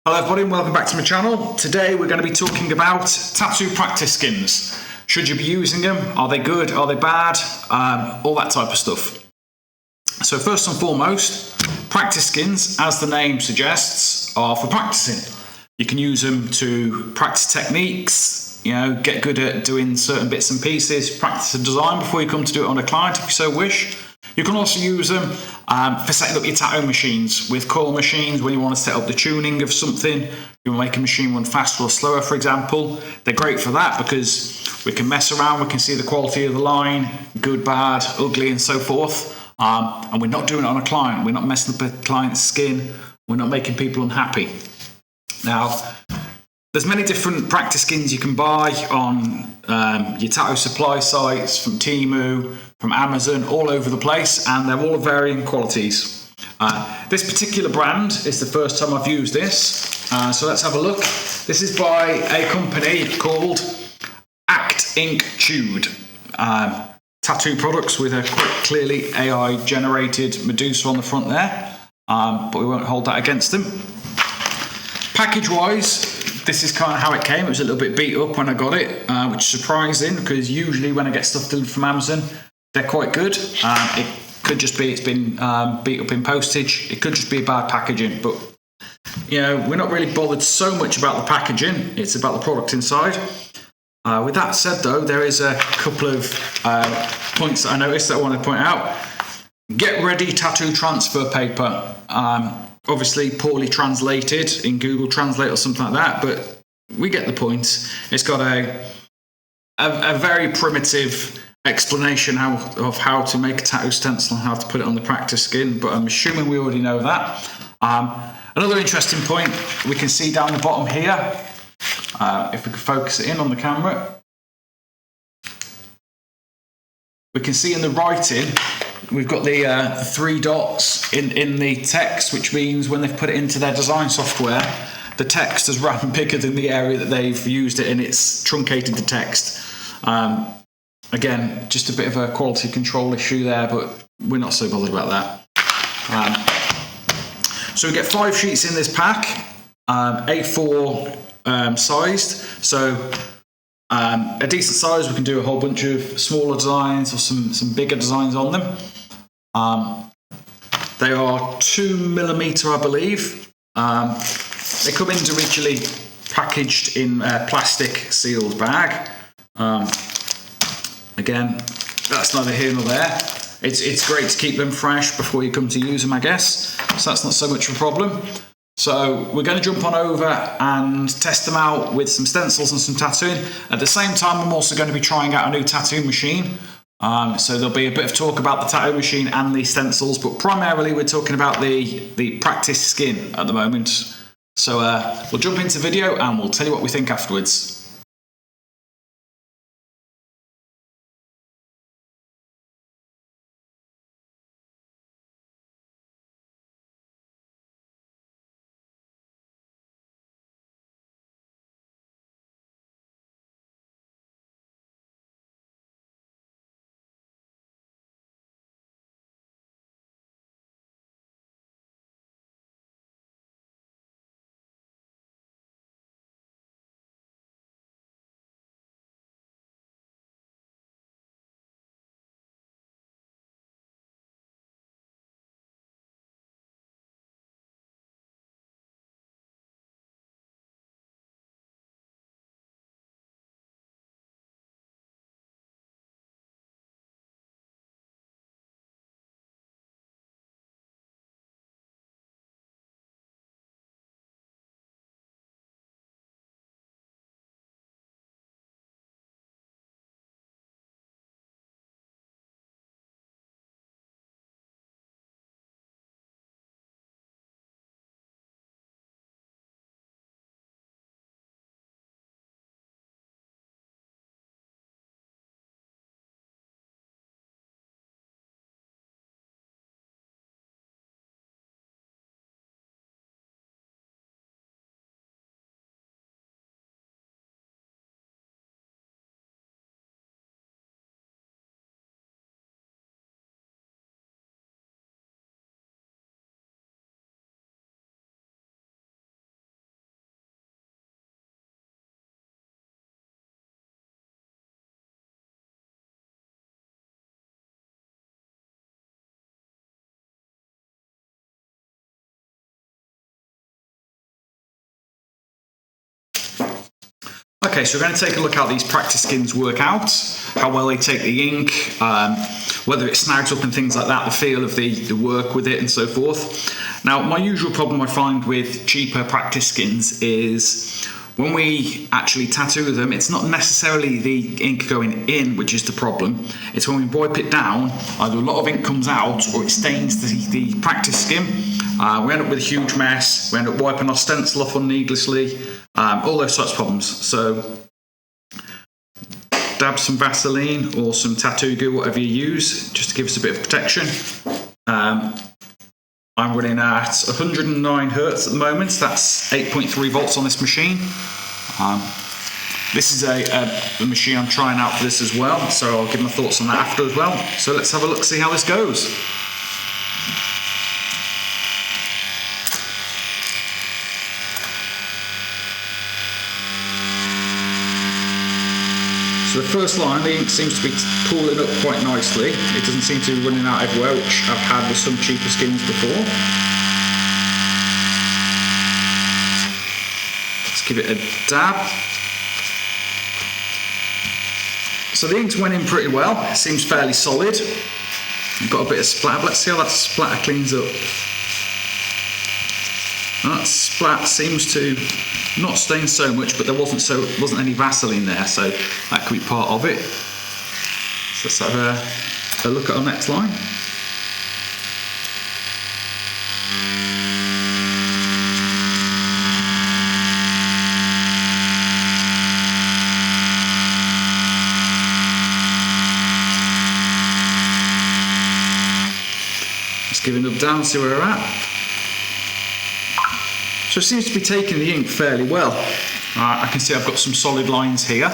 Hello everybody and welcome back to my channel. Today we're going to be talking about tattoo practice skins. Should you be using them? Are they good? Are they bad? All that type of stuff. So first and foremost, practice skins, as the name suggests, are for practicing. You can use them to practice techniques, get good at doing certain bits and pieces, practice a design before you come to do it on a client if you so wish. You can also use them for setting up your tattoo machines with coil machines when you want to set up the tuning of something. You want to make a machine run faster or slower, for example. They're great for that because we can mess around, we can see the quality of the line, good, bad, ugly, and so forth. And we're not doing it on a client. We're not messing up a client's skin. We're not making people unhappy. Now, there's many different practice skins you can buy on your tattoo supply sites, from Temu, from Amazon, all over the place, and they're all varying qualities. This particular brand is the first time I've used this, so let's have a look. This is by a company called Act Ink Chewed. Tattoo products with a quite clearly AI generated Medusa on the front there, but we won't hold that against them. Package wise, this is kind of how it came. It was a little bit beat up when I got it, which is surprising because usually when I get stuff delivered from Amazon, they're quite good. It could just be it's been beat up in postage. It could just be bad packaging, but we're not really bothered so much about the packaging. It's about the product inside. With that said, though, there is a couple of points that I noticed that I want to point out. Get ready tattoo transfer paper. Obviously poorly translated in Google Translate or something like that, but we get the point. It's got a very primitive explanation of how to make a tattoo stencil and how to put it on the practice skin, but I'm assuming we already know that. Another interesting point we can see down the bottom here, if we could focus it in on the camera, we can see in the writing we've got the 3 dots in the text, which means when they've put it into their design software, the text has ran bigger than the area that they've used it in. It's truncated the text. Again, just a bit of a quality control issue there, but we're not so bothered about that. So we get 5 sheets in this pack, A4 sized. So a decent size, we can do a whole bunch of smaller designs or some bigger designs on them. They are 2mm, I believe. They come individually packaged in a plastic sealed bag. Again, that's neither here nor there. It's great to keep them fresh before you come to use them, I guess. So that's not so much of a problem. So we're going to jump on over and test them out with some stencils and some tattooing. At the same time, I'm also going to be trying out a new tattoo machine. So there'll be a bit of talk about the tattoo machine and the stencils, but primarily we're talking about the practice skin at the moment. So we'll jump into video and we'll tell you what we think afterwards. Okay, so we're going to take a look how these practice skins work out, how well they take the ink, whether it snags up and things like that, the feel of the work with it and so forth. Now, my usual problem I find with cheaper practice skins is when we actually tattoo them, it's not necessarily the ink going in which is the problem. It's when we wipe it down, either a lot of ink comes out or it stains the practice skin. We end up with a huge mess. We end up wiping our stencil off on needlessly. All those sorts of problems. So dab some Vaseline or some tattoo glue, whatever you use, just to give us a bit of protection. I'm running at 109 hertz at the moment. That's 8.3 volts on this machine. This is a machine I'm trying out for this as well, so I'll give my thoughts on that after as well. So let's have a look, see how this goes. So the first line, the ink seems to be pooling up quite nicely. It doesn't seem to be running out everywhere, which I've had with some cheaper skins before. Let's give it a dab. So the inks went in pretty well. It seems fairly solid. I've got a bit of splatter. Let's see how that splatter cleans up. That splat seems to not stain so much, but there wasn't any Vaseline there, so that could be part of it. So let's have a look at our next line. Let's give it up down, see where we're at. So it seems to be taking the ink fairly well. I can see I've got some solid lines here.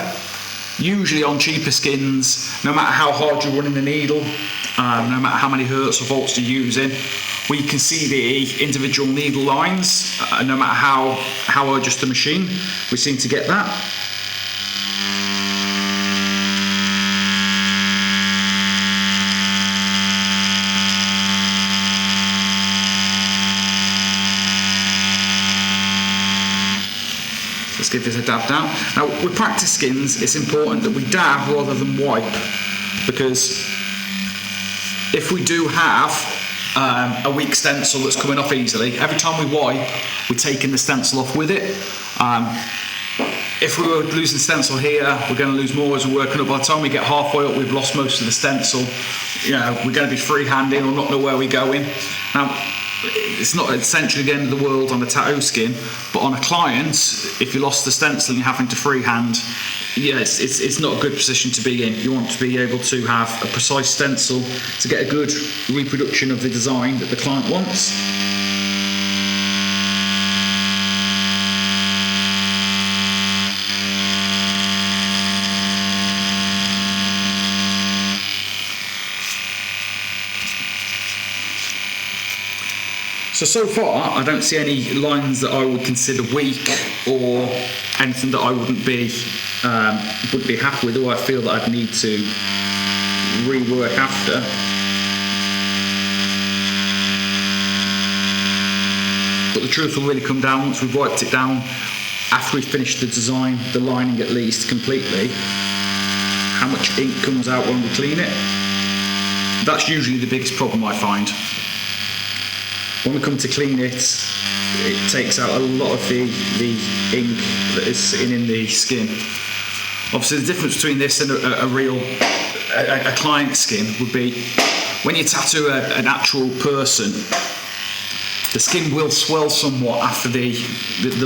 Usually on cheaper skins, no matter how hard you're running the needle, no matter how many hertz or volts you're using, we can see the individual needle lines, no matter how I adjust the machine, we seem to get that. Let's give this a dab down. Now, with practice skins, it's important that we dab rather than wipe, because if we do have a weak stencil that's coming off easily, every time we wipe, we're taking the stencil off with it. If we were losing stencil here, we're going to lose more as we're working up. By the time we get halfway up, we've lost most of the stencil. We're going to be freehanding or not know where we're going. Now, it's not essentially the end of the world on a tattoo skin, but on a client, if you lost the stencil and you're having to freehand, it's not a good position to be in. You want to be able to have a precise stencil to get a good reproduction of the design that the client wants. So far, I don't see any lines that I would consider weak or anything that I wouldn't be happy with, or I feel that I'd need to rework after. But the truth will really come down once we've wiped it down, after we've finished the design, the lining at least, completely, how much ink comes out when we clean it. That's usually the biggest problem I find. When we come to clean it, it takes out a lot of the ink that is sitting in the skin. Obviously, the difference between this and a client skin would be when you tattoo an actual person, the skin will swell somewhat after the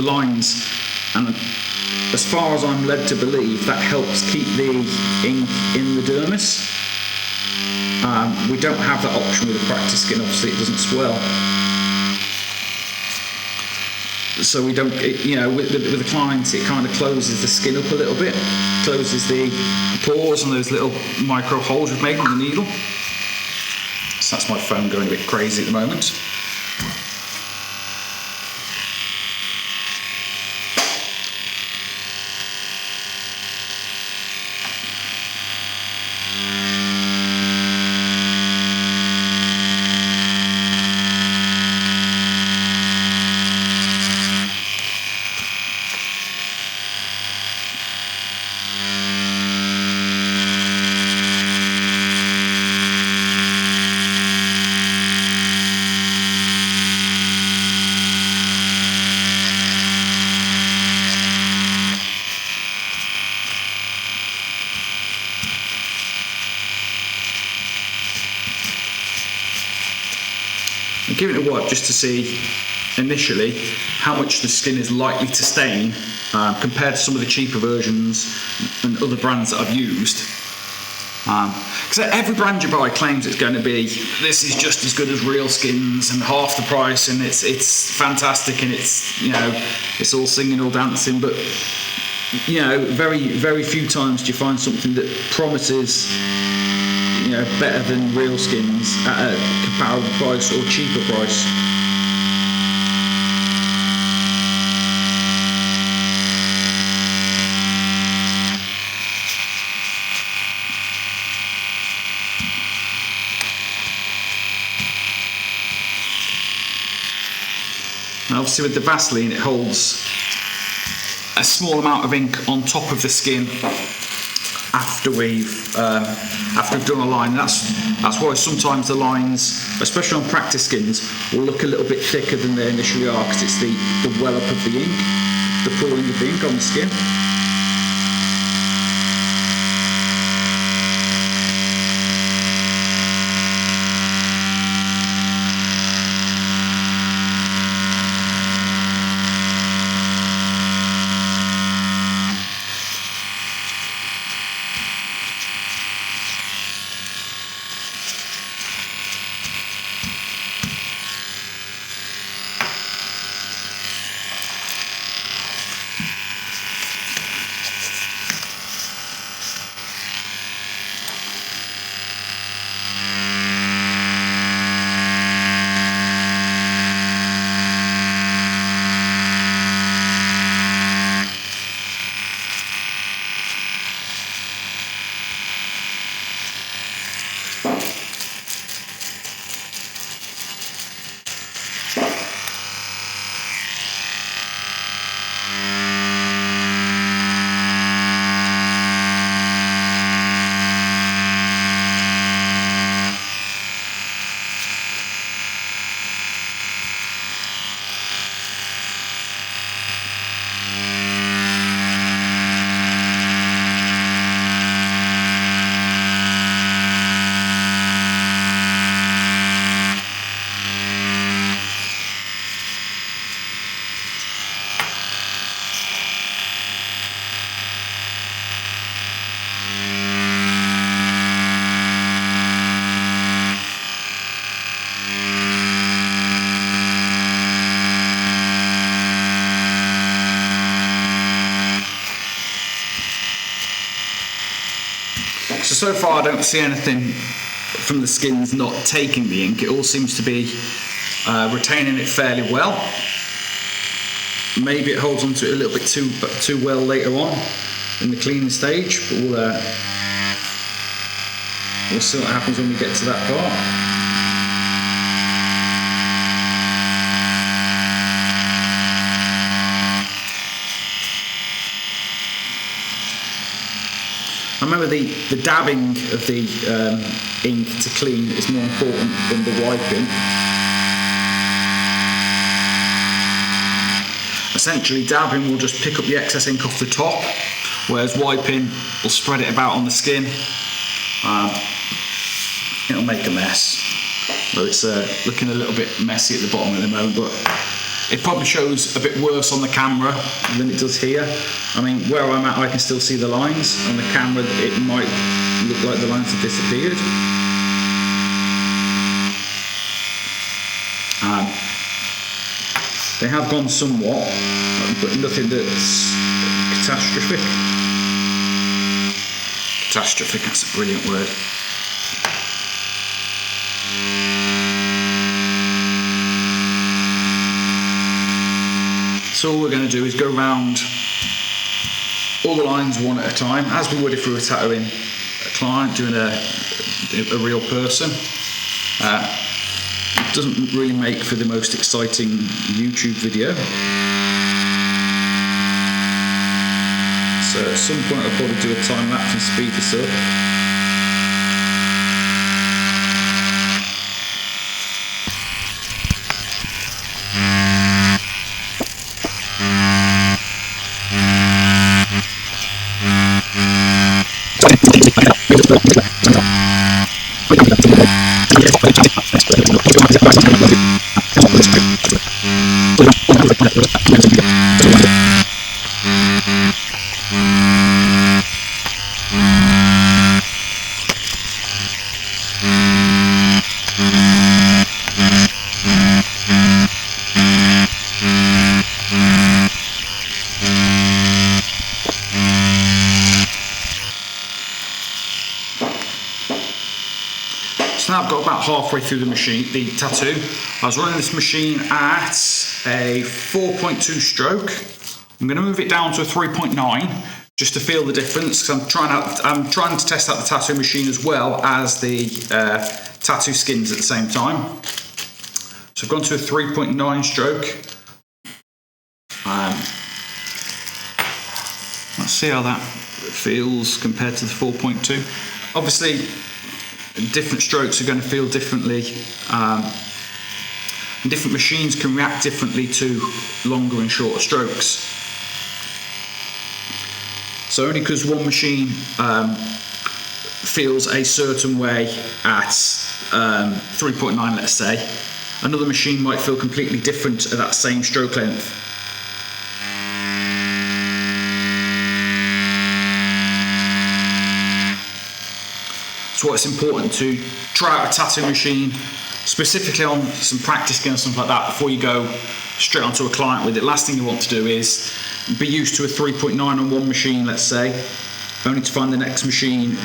lines, and as far as I'm led to believe, that helps keep the ink in the dermis. We don't have that option with the practice skin, obviously it doesn't swell. So we don't, with the clients, it kind of closes the skin up a little bit, closes the pores and those little micro holes we've made in the needle. So that's my phone going a bit crazy at the moment. give it a wipe just to see initially how much the skin is likely to stain compared to some of the cheaper versions and other brands that I've used. Because every brand you buy claims it's going to be, this is just as good as real skins and half the price, and it's fantastic, and it's, you know, it's all singing, all dancing. But you know, very few times do you find something that promises, you know, better than real skins at a comparable price or cheaper price. And obviously with the Vaseline, it holds a small amount of ink on top of the skin after we've done a line. That's why sometimes the lines, especially on practice skins, will look a little bit thicker than they initially are, because it's the well up of the ink, the pooling of the ink on the skin. So far I don't see anything from the skins not taking the ink. It all seems to be retaining it fairly well. Maybe it holds onto it a little bit too well later on in the cleaning stage, but we'll see what happens when we get to that part. I remember the dabbing of the ink to clean is more important than the wiping. Essentially, dabbing will just pick up the excess ink off the top, whereas wiping will spread it about on the skin. It'll make a mess. Well, it's looking a little bit messy at the bottom at the moment, but it probably shows a bit worse on the camera than it does here. I mean, where I'm at, I can still see the lines. On the camera, it might look like the lines have disappeared. They have gone somewhat, but nothing that's catastrophic. Catastrophic, that's a brilliant word. So all we're going to do is go around all the lines one at a time, as we would if we were tattooing a client, doing a real person. It doesn't really make for the most exciting YouTube video. So at some point I'll probably do a time lapse and speed this up. halfway through the tattoo. I was running this machine at a 4.2 stroke. I'm going to move it down to a 3.9 just to feel the difference, because I'm trying to test out the tattoo machine as well as the tattoo skins at the same time. So I've gone to a 3.9 stroke. Let's see how that feels compared to the 4.2. Obviously, different strokes are going to feel differently. And different machines can react differently to longer and shorter strokes. So only because one machine feels a certain way at 3.9, let's say, another machine might feel completely different at that same stroke length. So it's important to try out a tattoo machine, specifically on some practice skins and stuff like that, before you go straight onto a client with it. Last thing you want to do is be used to a 3.9 on one machine, let's say, only to find the next machine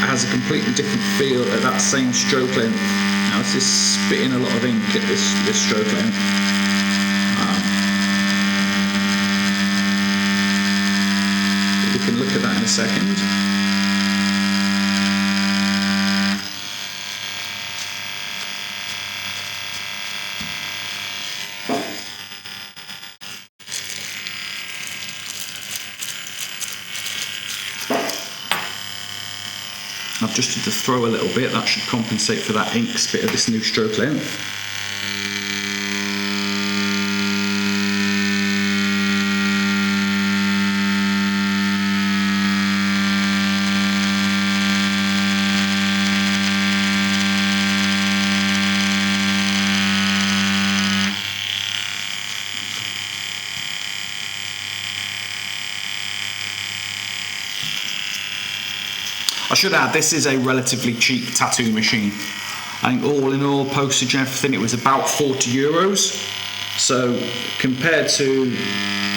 has a completely different feel at that same stroke length. Now this is spitting a lot of ink at this stroke length. We can look at that in a second. I've just had to throw a little bit, that should compensate for that ink spit of this new stroke length. I should add, this is a relatively cheap tattoo machine. I think all in all, postage and everything, it was about €40. So compared to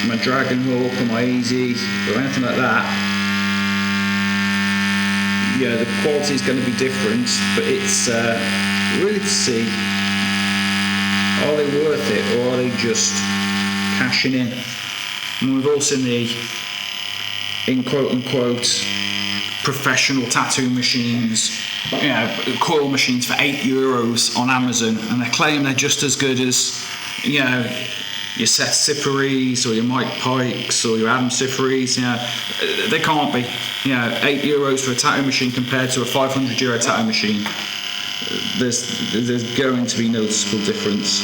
my Dragon Hawk or my Easy or anything like that, yeah, the quality is going to be different, but it's really to see, are they worth it or are they just cashing in? And we've all seen the, in quote unquote, professional tattoo machines, you know, coil machines for €8 on Amazon, and they claim they're just as good as, you know, your Seth Sipperies or your Mike Pikes or your Adam Sipperies. You know, they can't be. You know, €8 for a tattoo machine compared to a €500 tattoo machine. There's going to be noticeable difference.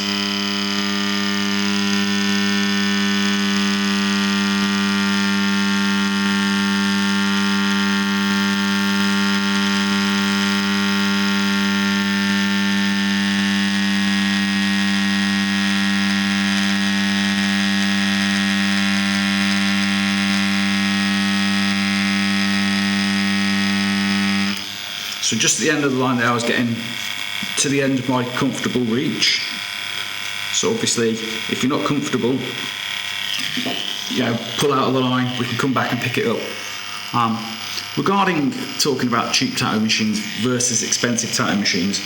So just at the end of the line there, I was getting to the end of my comfortable reach. So obviously, if you're not comfortable, you know, pull out of the line, we can come back and pick it up. Regarding talking about cheap tattoo machines versus expensive tattoo machines,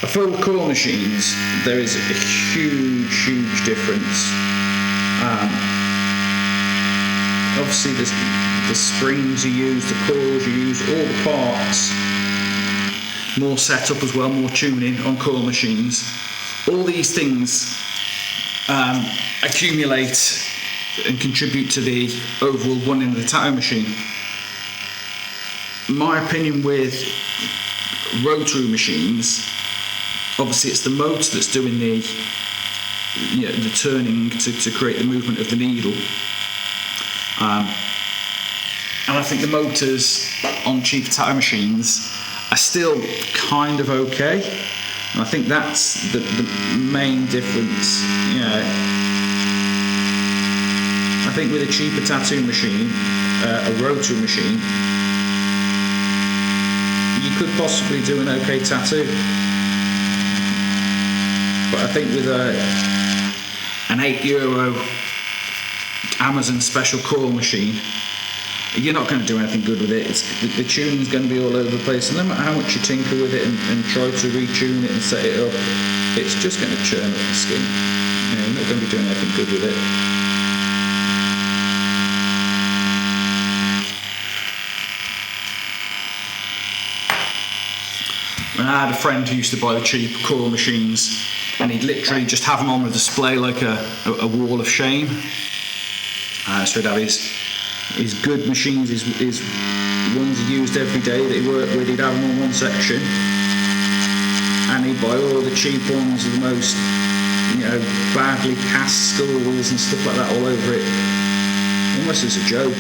I feel with coil machines, there is a huge difference. Obviously, the springs you use, the coils you use, all the parts, more setup as well, more tuning on coil machines. All these things accumulate and contribute to the overall running of the tattoo machine. My opinion with rotary machines, obviously it's the motor that's doing the turning to create the movement of the needle. And I think the motors on cheap tattoo machines are still kind of okay. And I think that's the main difference. You know, I think with a cheaper tattoo machine, a rotary machine, you could possibly do an okay tattoo. But I think with an €8 Amazon special coil machine, you're not going to do anything good with it. The tuning's going to be all over the place, and no matter how much you tinker with it and try to retune it and set it up, it's just going to churn up the skin. You're not going to be doing anything good with it. And I had a friend who used to buy the cheap coil machines, and he'd literally just have them on the display like a wall of shame. So he'd have his good machines, his ones he used every day that he worked with, he'd have them on one section, and he'd buy all the cheap ones with the most, badly cast skulls and stuff like that all over it, almost as a joke.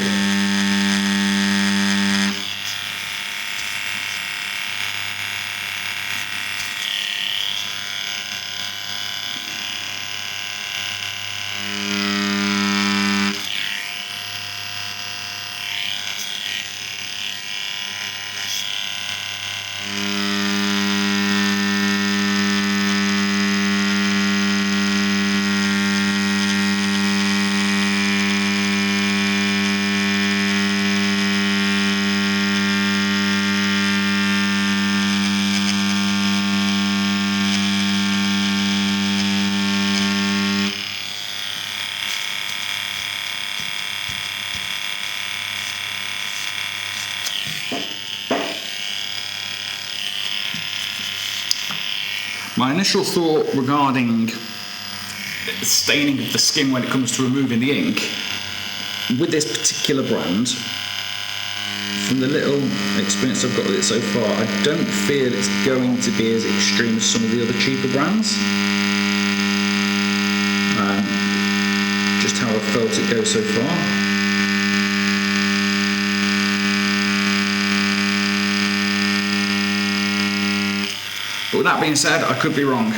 My initial thought regarding staining of the skin when it comes to removing the ink with this particular brand, from the little experience I've got with it so far, I don't feel it's going to be as extreme as some of the other cheaper brands. Just how I've felt it go so far. But with that being said, I could be wrong.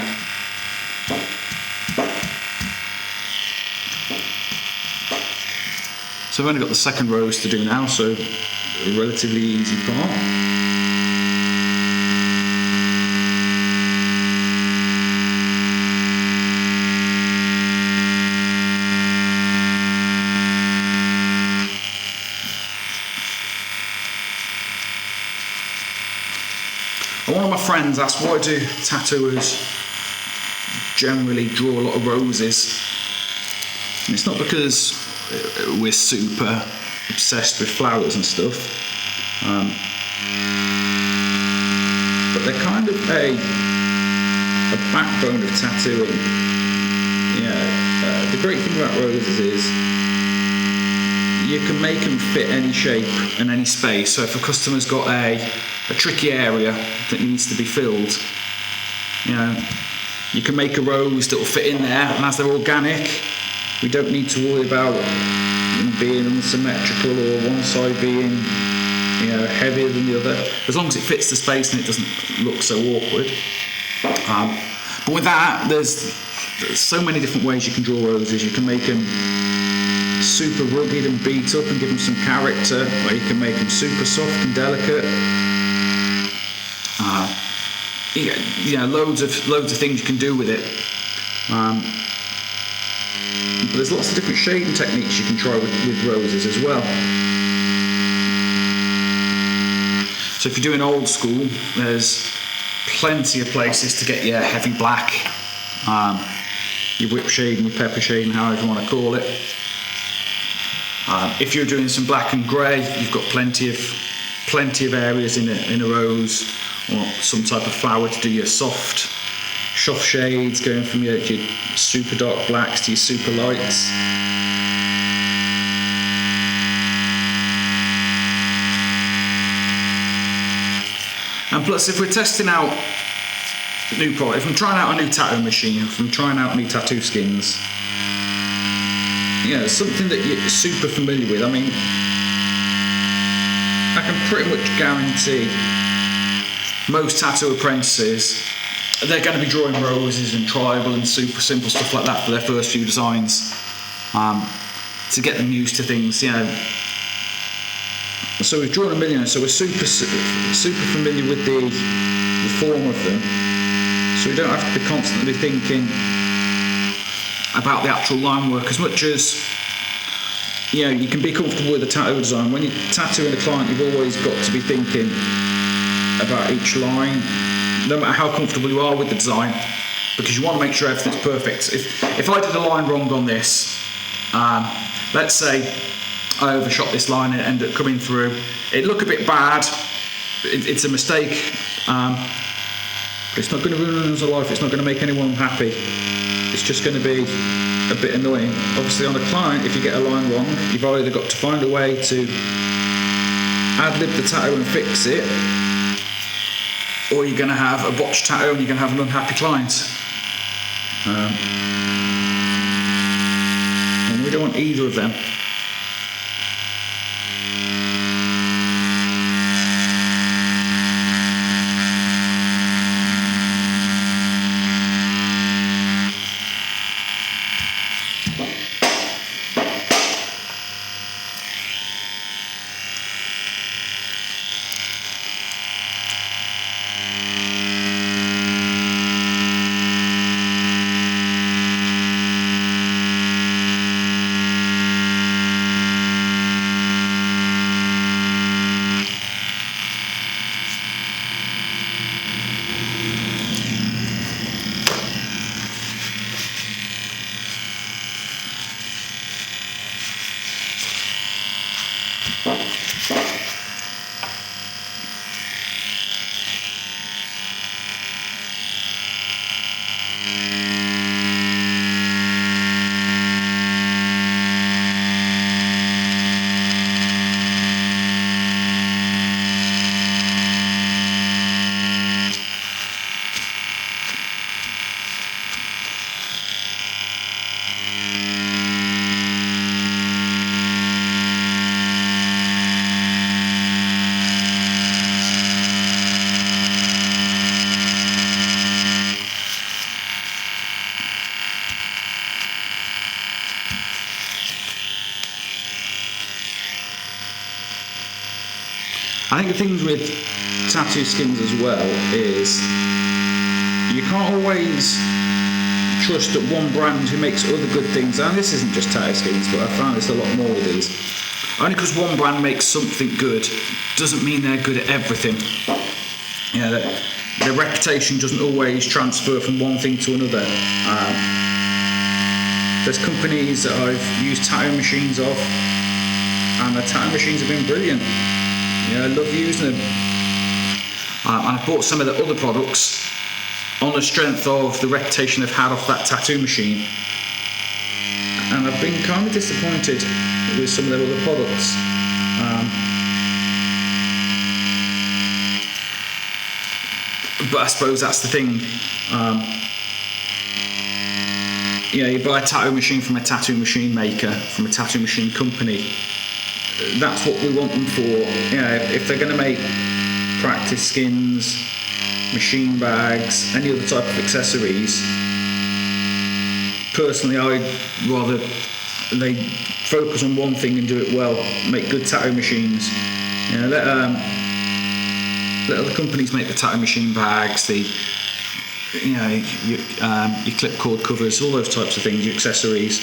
So I've only got the second rose to do now, so a relatively easy part. One of my friends asked, why do tattooers generally draw a lot of roses? And it's not because we're super obsessed with flowers and stuff, but they're kind of a backbone of tattooing. The great thing about roses is you can make them fit any shape and any space. So if a customer's got a tricky area that needs to be filled, you can make a rose that will fit in there, and as they're organic, we don't need to worry about them being unsymmetrical or one side being heavier than the other, as long as it fits the space and it doesn't look so awkward. But with that, there's so many different ways you can draw roses. You can make them super rugged and beat up and give them some character, or you can make them super soft and delicate. Loads of things you can do with it. But there's lots of different shading techniques you can try with roses as well. So if you're doing old school, there's plenty of places to get your heavy black, your whip shade and your pepper shade, and however you want to call it. If you're doing some black and grey, you've got plenty of areas in a rose or some type of flower to do your soft shades, going from your super dark blacks to your super lights. And plus, if we're testing out new product, if I'm trying out a new tattoo machine, if I'm trying out new tattoo skins, something that you're super familiar with. I mean, I can pretty much guarantee most tattoo apprentices, they're going to be drawing roses and tribal and super simple stuff like that for their first few designs, to get them used to things, So we've drawn a million, so we're super familiar with the form of them, so we don't have to be constantly thinking about the actual line work as much as you can be comfortable with the tattoo design. When you're tattooing a client, you've always got to be thinking about each line, no matter how comfortable you are with the design, because you want to make sure everything's perfect. If I did a line wrong on this, let's say I overshot this line and it ended up coming through, it'd look a bit bad, it's a mistake, but it's not going to ruin anyone's life, it's not going to make anyone happy, it's just going to be a bit annoying. Obviously on a client, if you get a line wrong, you've either got to find a way to ad-lib the tattoo and fix it, or you're going to have a botched tattoo and you're going to have an unhappy client. And we don't want either of them. I think the things with tattoo skins as well is you can't always trust that one brand who makes other good things, and this isn't just tattoo skins, but I found this a lot more with these. Only because one brand makes something good doesn't mean they're good at everything. Their reputation doesn't always transfer from one thing to another. There's companies that I've used tattoo machines of, and the tattoo machines have been brilliant. I love using them. And I bought some of the other products on the strength of the reputation they've had off that tattoo machine. And I've been kind of disappointed with some of their other products. But I suppose that's the thing. You buy a tattoo machine from a tattoo machine maker, from a tattoo machine company. That's what we want them for. If they're going to make practice skins, machine bags, any other type of accessories, personally I'd rather they focus on one thing and do it well, make good tattoo machines. Let other companies make the tattoo machine bags, your clip cord covers, all those types of things, your accessories.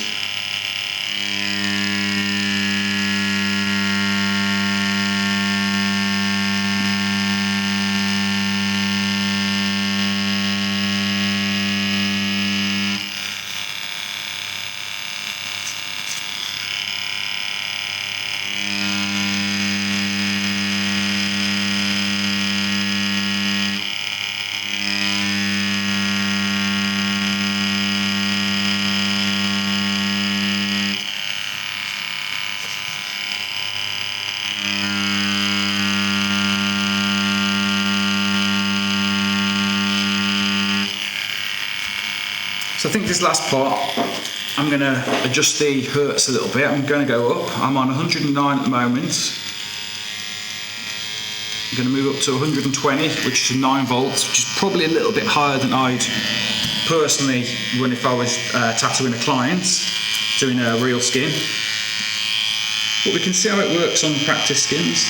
So I think this last part, I'm going to adjust the hertz a little bit. I'm going to go up. I'm on 109 at the moment. I'm going to move up to 120, which is 9 volts, which is probably a little bit higher than I'd personally run if I was tattooing a client, doing a real skin. But we can see how it works on practice skins.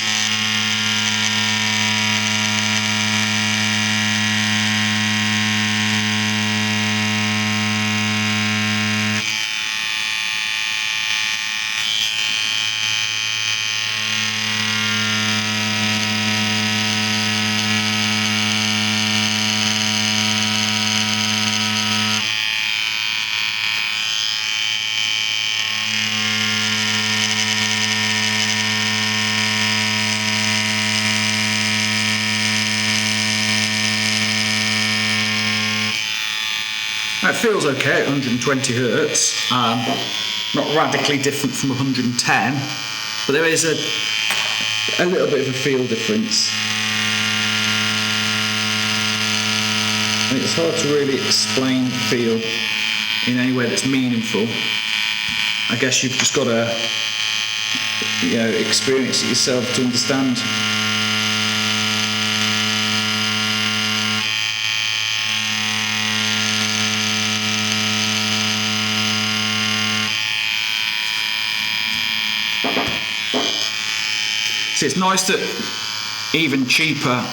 feels okay at 120 hertz. Not radically different from 110, but there is a little bit of a feel difference. And it's hard to really explain feel in any way that's meaningful. I guess you've just got to, experience it yourself to understand. So it's nice that even cheaper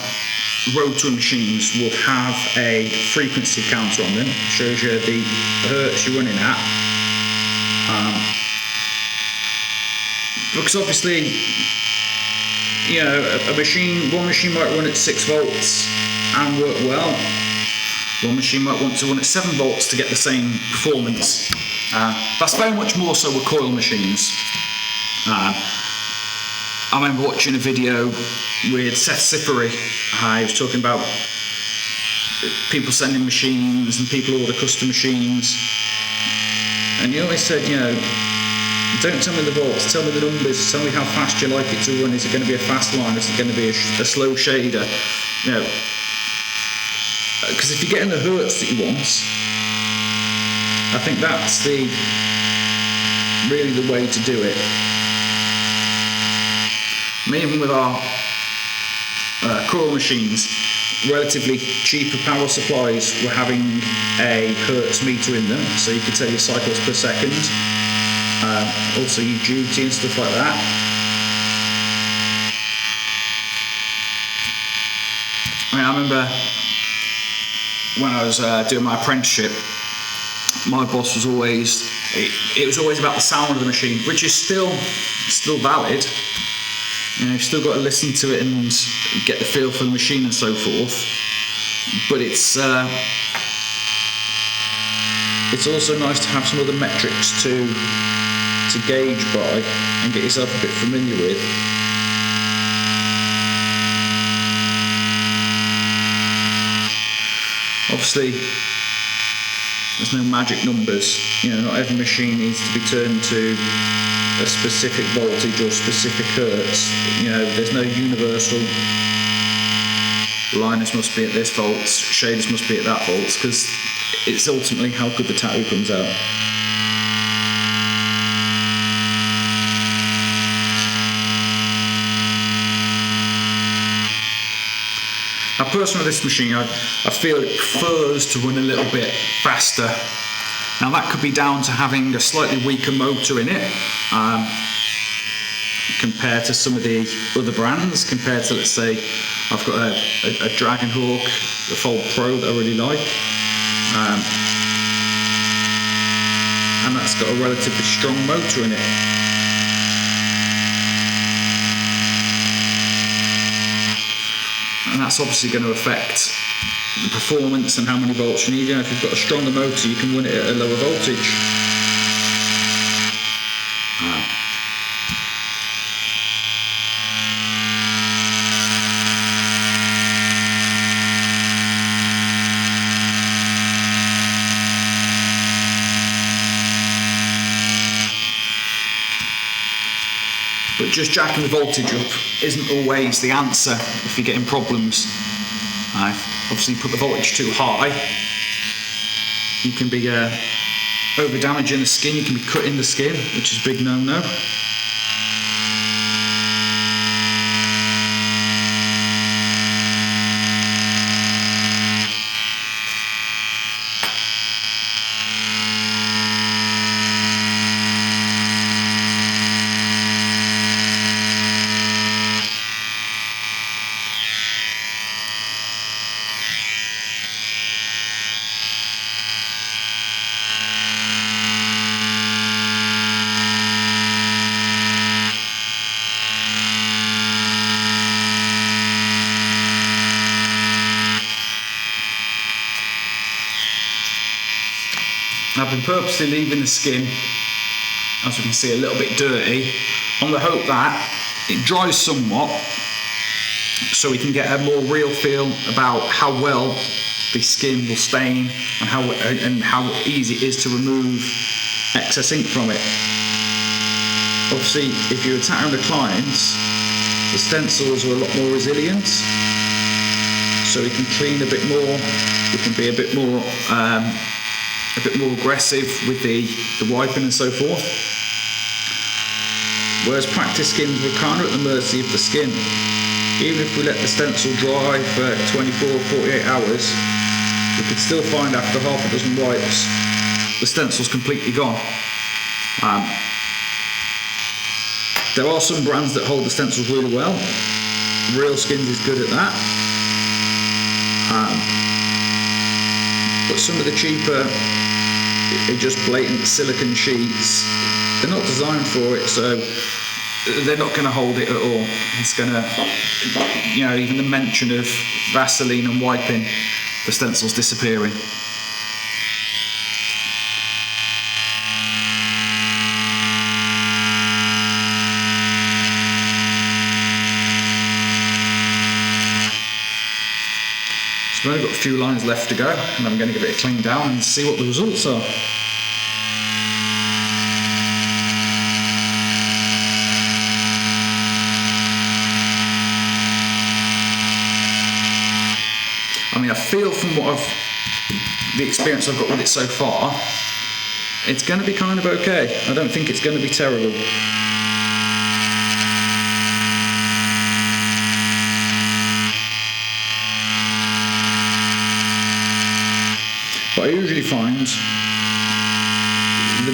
rotary machines will have a frequency counter on them. It shows you the hertz you're running at. Because obviously, one machine might run at 6 volts and work well. One machine might want to run at 7 volts to get the same performance. That's very much more so with coil machines. I remember watching a video with Seth Sippery. He was talking about people sending machines and people order custom machines. And he always said, don't tell me the volts, tell me the numbers, tell me how fast you like it to run. Is it going to be a fast line? Is it going to be a slow shader? Because if you're getting the hertz that you want, I think that's really the way to do it. I mean, even with our coil machines, relatively cheaper power supplies were having a hertz meter in them, so you could tell your cycles per second, also your duty and stuff like that. I remember when I was doing my apprenticeship, my boss was always, it was always about the sound of the machine, which is still valid. You've still got to listen to it and get the feel for the machine and so forth. But it's also nice to have some other metrics to gauge by and get yourself a bit familiar with. Obviously, there's no magic numbers. Not every machine needs to be turned to a specific voltage or specific hertz. There's no universal liners must be at this volts, shaders must be at that volts, because it's ultimately how good the tattoo comes out. Now, personally, this machine, I feel it prefers to run a little bit faster. Now, that could be down to having a slightly weaker motor in it compared to some of the other brands, compared to, let's say, I've got a Dragon Hawk, the Fold Pro that I really like. And that's got a relatively strong motor in it. And that's obviously going to affect the performance and how many volts you need. If you've got a stronger motor, you can run it at a lower voltage. But just jacking the voltage up isn't always the answer if you're getting problems. Obviously, you put the voltage too high, you can be over damaging the skin, you can be cutting the skin, which is a big no-no. I've been purposely leaving the skin, as we can see, a little bit dirty, on the hope that it dries somewhat, so we can get a more real feel about how well the skin will stain and how easy it is to remove excess ink from it. Obviously, if you're tattooing the clients, the stencils are a lot more resilient, so we can clean a bit more. We can be a bit more aggressive with the wiping and so forth. Whereas practice skins, we're kind of at the mercy of the skin. Even if we let the stencil dry for 24 or 48 hours, we could still find after half a dozen wipes the stencil's completely gone. There are some brands that hold the stencils really well. Real Skins is good at that. But some of the cheaper, just blatant silicone sheets, they're not designed for it, so they're not going to hold it at all. It's going to, even the mention of Vaseline and wiping, the stencil's disappearing. So I've only got a few lines left to go, and I'm going to give it a clean down and see what the results are. I mean, I feel from the experience I've got with it so far, it's going to be kind of okay. I don't think it's going to be terrible. But I usually find the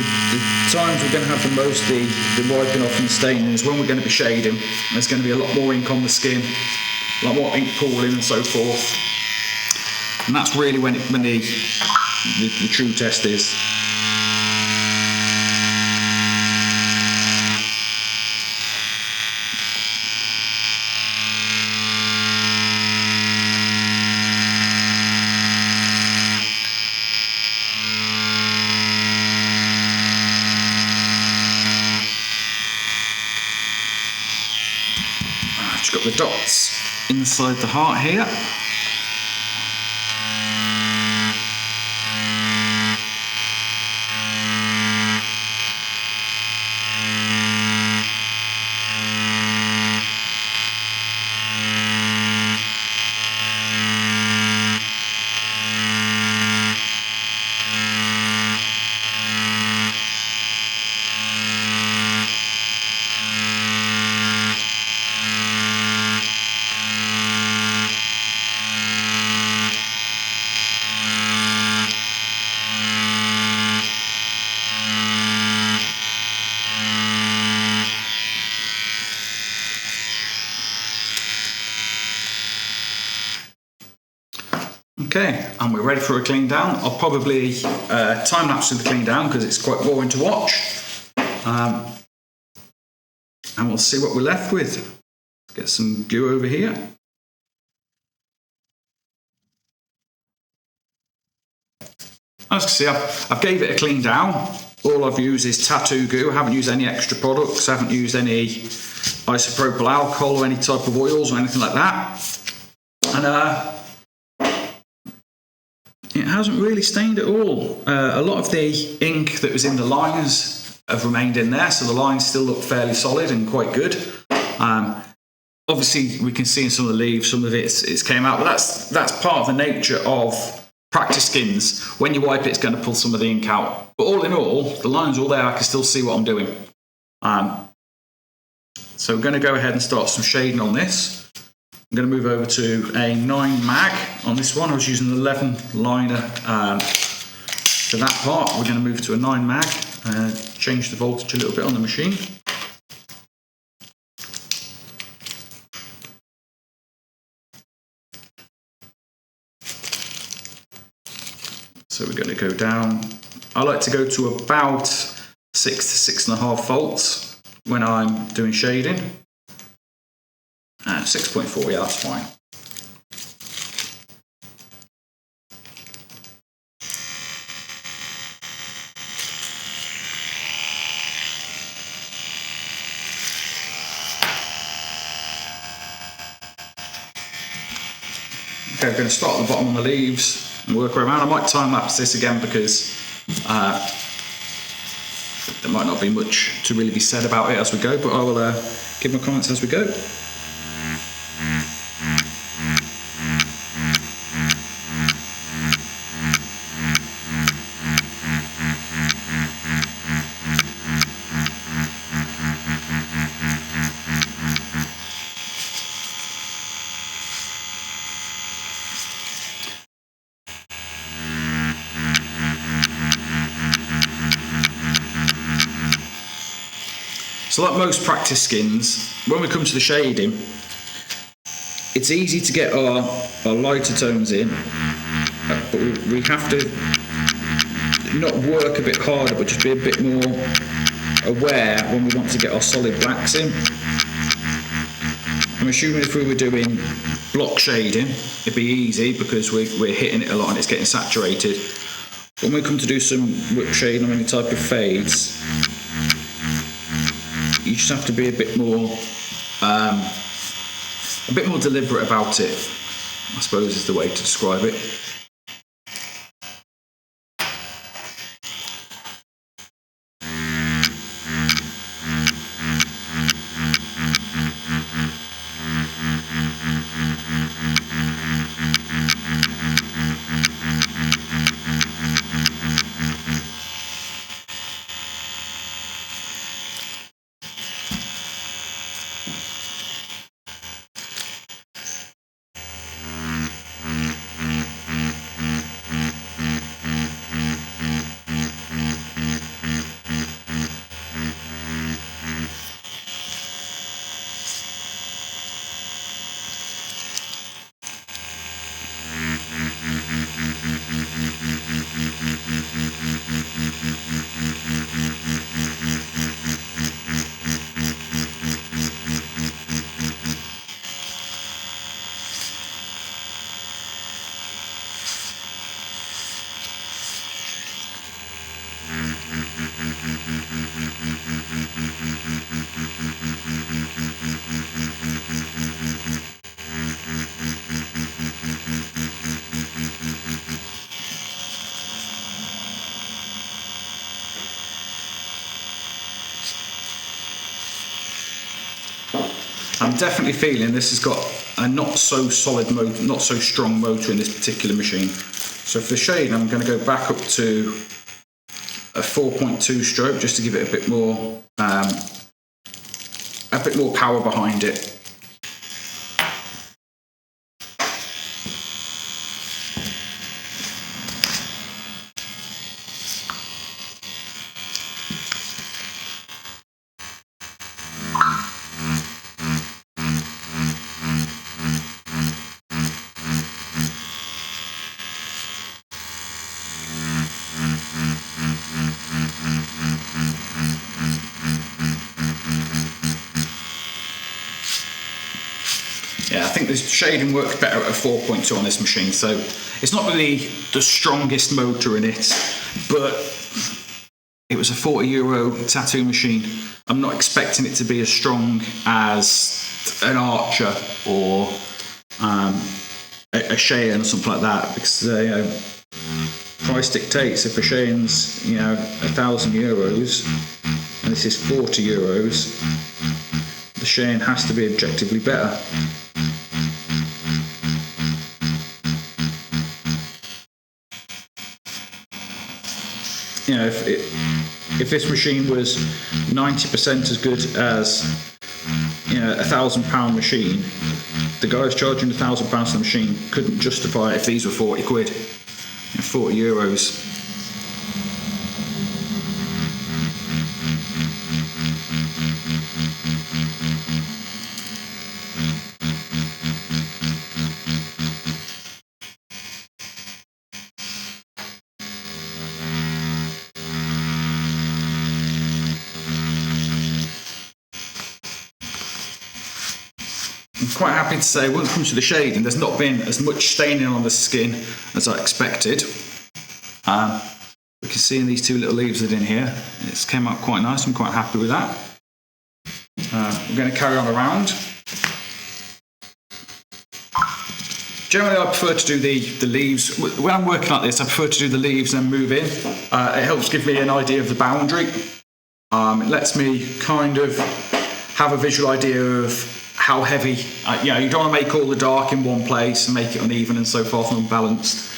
times we're going to have the most the wiping off and staining is when we're going to be shading. There's going to be a lot more ink on the skin, a lot more ink pooling and so forth. And that's really when the true test is. I've just got the dots inside the heart here. Okay, and we're ready for a clean down. I'll probably time lapse the clean down because it's quite boring to watch. And we'll see what we're left with. Let's get some glue over here. As you can see, I've gave it a clean down. All I've used is tattoo glue. I haven't used any extra products. I haven't used any isopropyl alcohol or any type of oils or anything like that. And it hasn't really stained at all. A lot of the ink that was in the lines have remained in there, so the lines still look fairly solid and quite good. Obviously, we can see in some of the leaves, some of it's came out, but that's part of the nature of practice skins. When you wipe it, it's going to pull some of the ink out. But all in all, the lines are all there. I can still see what I'm doing. So we're going to go ahead and start some shading on this. I'm going to move over to a 9 mag on this one. I was using an 11 liner for that part. We're going to move to a 9 mag, change the voltage a little bit on the machine. So we're going to go down. I like to go to about 6 to 6.5 volts when I'm doing shading. 6.4, yeah, that's fine. Okay, we're going to start at the bottom on the leaves. and work around. I might time lapse this again because there might not be much to really be said about it as we go, but I will give my comments as we go. So like most practice skins, when we come to the shading, it's easy to get our lighter tones in, but we have to not work a bit harder, but just be a bit more aware when we want to get our solid blacks in. I'm assuming if we were doing block shading, it'd be easy because we're hitting it a lot and it's getting saturated. When we come to do some whip shading or any type of fades, you just have to be a bit more deliberate about it, I suppose is the way to describe it. I'm definitely feeling this has got a not so solid motor, not so strong motor in this particular machine. So for the shade, I'm going to go back up to a 4.2 stroke just to give it a bit more power behind it. Yeah, I think the shading works better at a 4.2 on this machine, so it's not really the strongest motor in it, but it was a €40 tattoo machine. I'm not expecting it to be as strong as an Archer or a Cheyenne or something like that, because price dictates. If a Cheyenne's €1,000 and this is €40, the Cheyenne has to be objectively better. If this machine was 90% as good as £1,000 machine, the guys charging £1,000 for the machine couldn't justify it if these were 40 quid, €40. I'm quite happy to say, when it comes to the shading, there's not been as much staining on the skin as I expected. We can see in these two little leaves that are in here, it's came out quite nice. I'm quite happy with that. We're going to carry on around. Generally, I prefer to do the leaves. When I'm working like this, I prefer to do the leaves and move in. It helps give me an idea of the boundary. It lets me kind of have a visual idea of how heavy. You don't want to make all the dark in one place and make it uneven and so forth and unbalanced.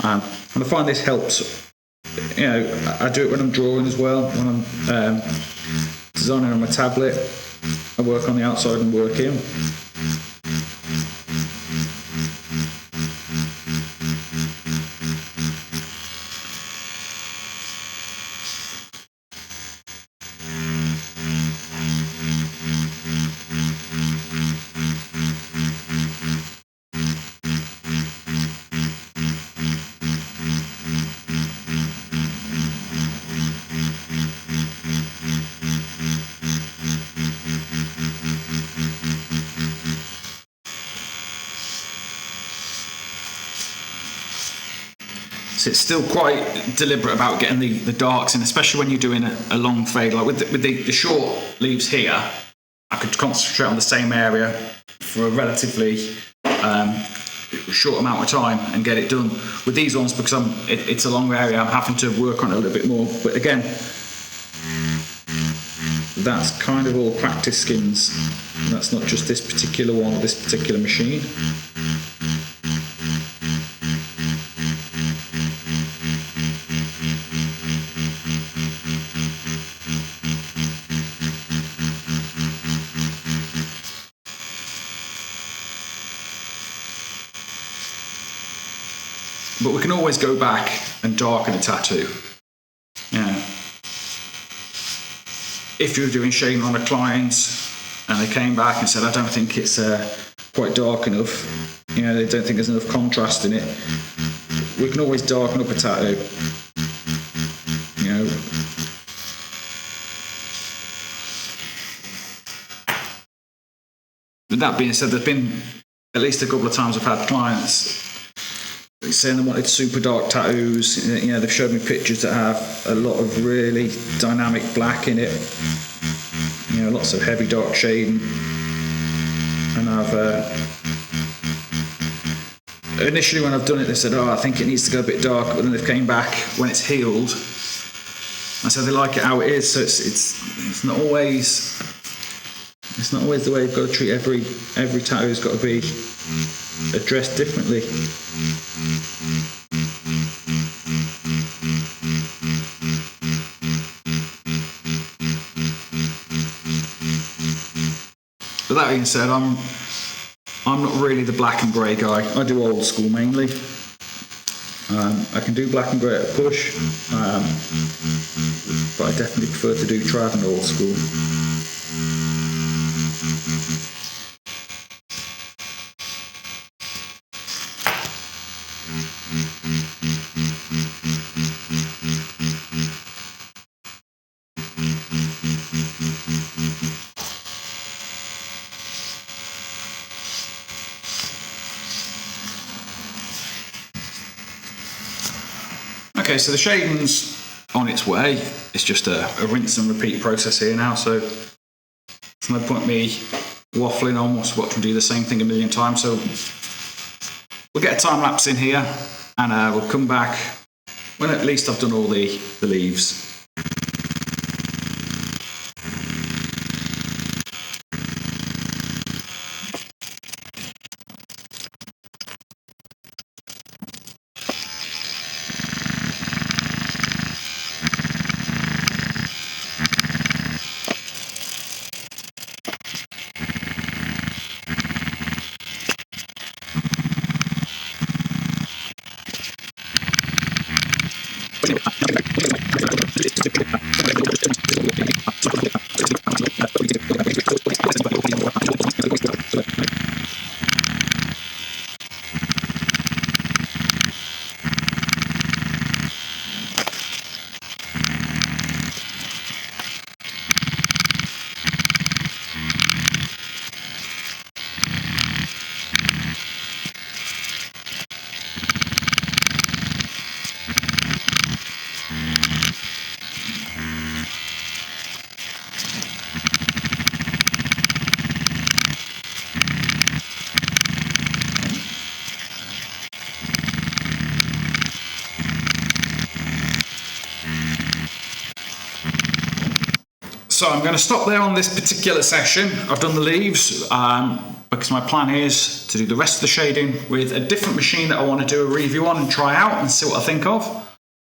And I find this helps. I do it when I'm drawing as well. When I'm designing on my tablet, I work on the outside and work in. So it's still quite deliberate about getting the darks in, especially when you're doing a long fade. Like with the short leaves here, I could concentrate on the same area for a relatively short amount of time and get it done. With these ones, because it's a long area, I'm having to work on it a little bit more. But again, that's kind of all practice skins. That's not just this particular one or this particular machine. But we can always go back and darken a tattoo. If you're doing shading on a client and they came back and said, I don't think it's quite dark enough, they don't think there's enough contrast in it, we can always darken up a tattoo. With that being said, there's been at least a couple of times I've had clients saying they wanted super dark tattoos. They've showed me pictures that have a lot of really dynamic black in it. Lots of heavy dark shading. And initially when I've done it, they said, I think it needs to go a bit dark. But then they've came back when it's healed. I said they like it how it is. So it's not always the way you've got to treat every tattoo's got to be addressed differently. But that being said, I'm not really the black and grey guy. I do old school mainly. I can do black and grey at a push, but I definitely prefer to do trad and old school. Okay, so the shading's on its way. It's just a rinse and repeat process here now, so there's no point me waffling on watch me do the same thing a million times. So we'll get a time lapse in here and we'll come back when at least I've done all the leaves. So I'm going to stop there on this particular session. I've done the leaves because my plan is to do the rest of the shading with a different machine that I want to do a review on and try out and see what I think of.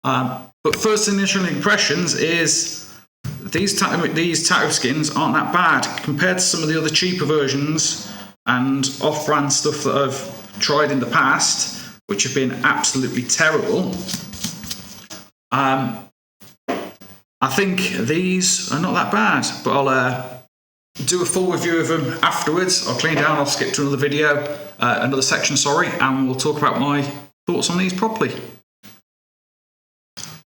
But first initial impressions is these tattoo skins aren't that bad compared to some of the other cheaper versions and off-brand stuff that I've tried in the past, which have been absolutely terrible. I think these are not that bad, but I'll do a full review of them afterwards. I'll clean down, I'll skip to another video, another section, sorry, and we'll talk about my thoughts on these properly.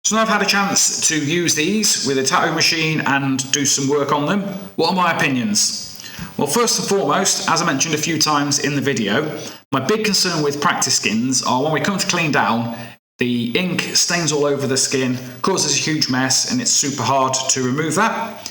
So now I've had a chance to use these with a tattoo machine and do some work on them. What are my opinions? Well, first and foremost, as I mentioned a few times in the video, my big concern with practice skins are when we come to clean down, the ink stains all over the skin, causes a huge mess, and it's super hard to remove that.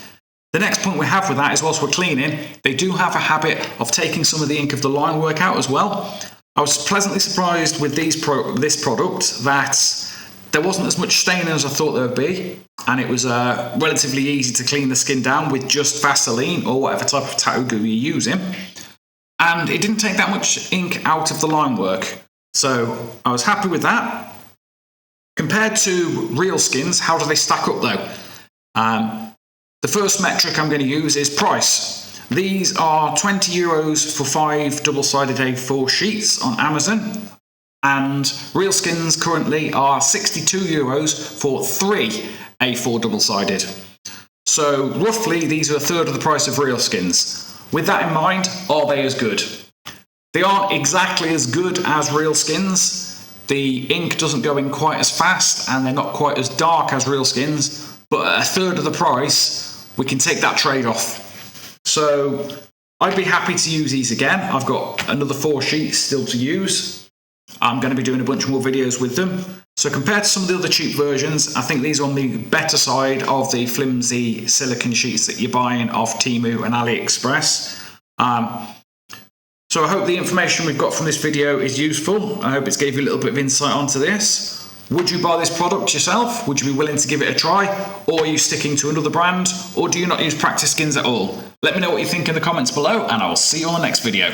The next point we have with that is whilst we're cleaning, they do have a habit of taking some of the ink of the line work out as well. I was pleasantly surprised with this product that there wasn't as much staining as I thought there would be, and it was relatively easy to clean the skin down with just Vaseline or whatever type of tattoo glue you're using. And it didn't take that much ink out of the line work, so I was happy with that. Compared to real skins, how do they stack up though? The first metric I'm going to use is price. These are €20 for 5 double-sided A4 sheets on Amazon, and real skins currently are €62 for 3 A4 double-sided. So roughly these are a third of the price of real skins. With that in mind, are they as good? They aren't exactly as good as real skins. The ink doesn't go in quite as fast and they're not quite as dark as real skins, but at a third of the price, we can take that trade-off. So I'd be happy to use these again. I've got another 4 sheets still to use. I'm going to be doing a bunch more videos with them. So compared to some of the other cheap versions, I think these are on the better side of the flimsy silicone sheets that you're buying off Temu and AliExpress. So I hope the information we've got from this video is useful. I hope it's gave you a little bit of insight onto this. Would you buy this product yourself? Would you be willing to give it a try? Or are you sticking to another brand? Or do you not use practice skins at all? Let me know what you think in the comments below, and I'll see you on the next video.